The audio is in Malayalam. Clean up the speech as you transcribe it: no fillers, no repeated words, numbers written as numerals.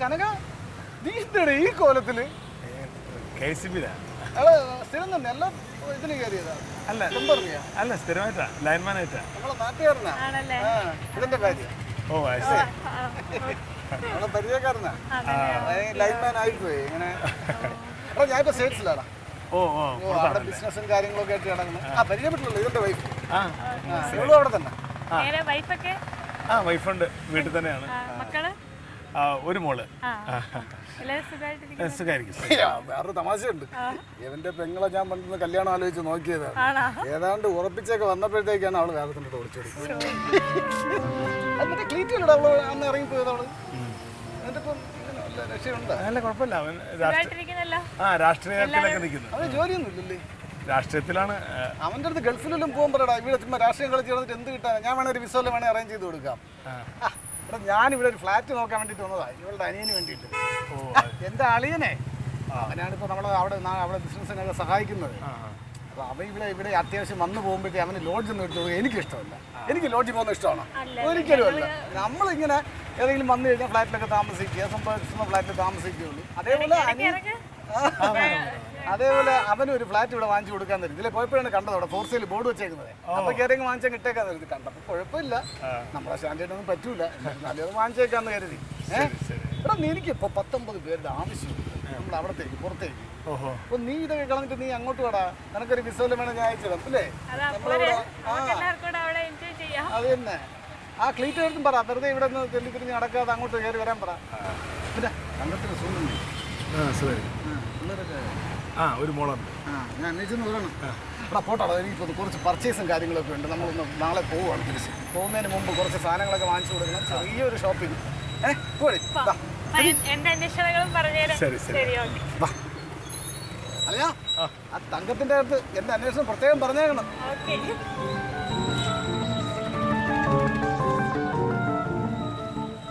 കനക നീ എന്താണ് ഈ കോലത്തില്? സ്ഥിരം തന്നെ എല്ലാം ഇതിന് കയറിയതാ? അല്ല ടെമ്പറിയാ? അല്ല സ്ഥിരമായിട്ടാ, ലൈൻമാനായിട്ടാ. നമ്മളെ നാട്ടുകാരനാ? ഇതിന്റെ കാര്യം ഓ ശരി. നമ്മളെ പരിചയക്കാരനാ, ലൈൻമാൻ ആയിപ്പോയി ഇങ്ങനെ. അപ്പൊ ഞാൻ ഇപ്പൊ സ്റ്റേറ്റ്സിലാടാ. ഓ ഓ അവിടെ ബിസിനസ്സും കാര്യങ്ങളൊക്കെ ആയിട്ട് കിടക്കുന്നു. പരിചയപ്പെട്ടുള്ളൂ ഇതിന്റെ വൈഫ്. ഇവളും അവിടെ തന്നെ. ആ വൈഫുണ്ട്, വീട്ടിൽ തന്നെയാണ്. ഒരു മോള്. സുഖായിരിക്കും. വേറൊരു തമാശയുണ്ട്. ഇവന്റെ പെങ്ങളെ ഞാൻ പണ്ടുന്ന കല്യാണം ആലോചിച്ച് നോക്കിയതാണ്. ഏതാണ്ട് ഉറപ്പിച്ചൊക്കെ വന്നപ്പോഴത്തേക്കാണ് അവള് വേഗത്തിന്റെ ഓടിച്ചെടുക്കുന്നത്. എന്നിട്ട് ക്ലീറ്റിലൂടെ അവള് അന്ന് ഇറങ്ങിപ്പോയത് അവള്. എന്നിട്ടിപ്പം രക്ഷയുണ്ടോ? അല്ല കുഴപ്പമില്ല, അവൻ രാഷ്ട്രീയത്തിലൊക്കെ നിൽക്കുന്നു. അവന് ജോലിയൊന്നും ഇല്ലല്ലേ? രാഷ്ട്രീയത്തിലാണ്. അവന്റെ അടുത്ത് ഗൾഫിലെല്ലാം പോകുമ്പോഴാ ഇവിടെ ചുമ്മാ രാഷ്ട്രീയം കളിച്ച് കളഞ്ഞിട്ട് എന്ത് കിട്ടാൻ? ഞാൻ വേണേ ഒരു വിസ വേണേ അറേഞ്ച് ചെയ്ത് കൊടുക്കാം. ഞാനിവിടെ ഒരു ഫ്ലാറ്റ് നോക്കാൻ വേണ്ടിയിട്ട് വന്നതാ, ഇവളുടെ അനിയന് വേണ്ടിയിട്ട്. എന്റെ അളിയനെ അവനാണിപ്പോൾ അവിടെ ബിസിനസ്സിനൊക്കെ സഹായിക്കുന്നത്. അപ്പോൾ അവൻ ഇവിടെ അത്യാവശ്യം വന്നു പോകുമ്പോഴത്തേ അവന് ലോഡ്ജ് ഒന്നും എടുത്തു. എനിക്കിഷ്ടമല്ല, എനിക്ക് ലോഡ്ജിൽ പോകുന്ന ഇഷ്ടമാണ്. ഒരിക്കലും അല്ല. നമ്മളിങ്ങനെ ഏതെങ്കിലും വന്നു കഴിഞ്ഞാൽ ഫ്ലാറ്റിലൊക്കെ താമസിക്കുക, സമ്പാദിക്കുന്ന ഫ്ലാറ്റിൽ താമസിക്കുകയുള്ളൂ. അതേപോലെ അവനൊരു ഫ്ലാറ്റ് ഇവിടെ വാങ്ങിച്ചു കൊടുക്കാൻ തരും. ഇതിലെ പോയപ്പോഴാണ് കണ്ടത്, അവിടെ ഫോർ സെയിൽ ബോർഡ് വെച്ചേക്കുന്നത്. അപ്പോൾ കയറിയെങ്കിൽ വാങ്ങിച്ചാൽ കിട്ടേക്കാൻ തരും. കണ്ടപ്പോൾ കുഴപ്പമില്ല, നമ്മളെ സ്റ്റാൻഡേർഡൊന്നും പറ്റൂല, നല്ലത് വാങ്ങിച്ചേക്കാന്ന് കരുതി. എടാ എനിക്കിപ്പോൾ 19 പേരുടെ ആവശ്യമുണ്ട് നമ്മൾ അവിടത്തേക്ക് പുറത്തേക്ക്. അപ്പൊ നീ ഇതൊക്കെ കളഞ്ഞിട്ട് നീ അങ്ങോട്ട് വേടാ, നിനക്കൊരു വിസവല്ലം വേണം, ഞാൻ അയച്ചിടാം. അല്ലേ അത് തന്നെ. ആ ക്ലീറ്റ് എടുത്തും പറ, വെറുതെ ഇവിടെ നിന്ന് ചെല്ലി തിരിഞ്ഞ് നടക്കാതെ അങ്ങോട്ട് കയറി വരാൻ പറ. പിന്നെ കണ്ടത്തിന് സുഖമില്ല. ഒരു മോളുണ്ട്. ഞാൻ അന്വേഷിച്ചെന്ന് പറയണം. എടാ പോട്ടാടോ, എനിക്കിപ്പോൾ കുറച്ച് പർച്ചേസും കാര്യങ്ങളൊക്കെ ഉണ്ട്. നമ്മളൊന്ന് നാളെ പോവുകയാണ്. തിരിച്ച് പോകുന്നതിന് മുമ്പ് കുറച്ച് സാധനങ്ങളൊക്കെ വാങ്ങിച്ചു കൊടുക്കണം, ചെറിയൊരു ഷോപ്പിംഗ്. അല്ലയാ, ആ തങ്കത്തിന്റെ അടുത്ത് എന്റെ അന്വേഷണം പ്രത്യേകം പറഞ്ഞേക്കണം.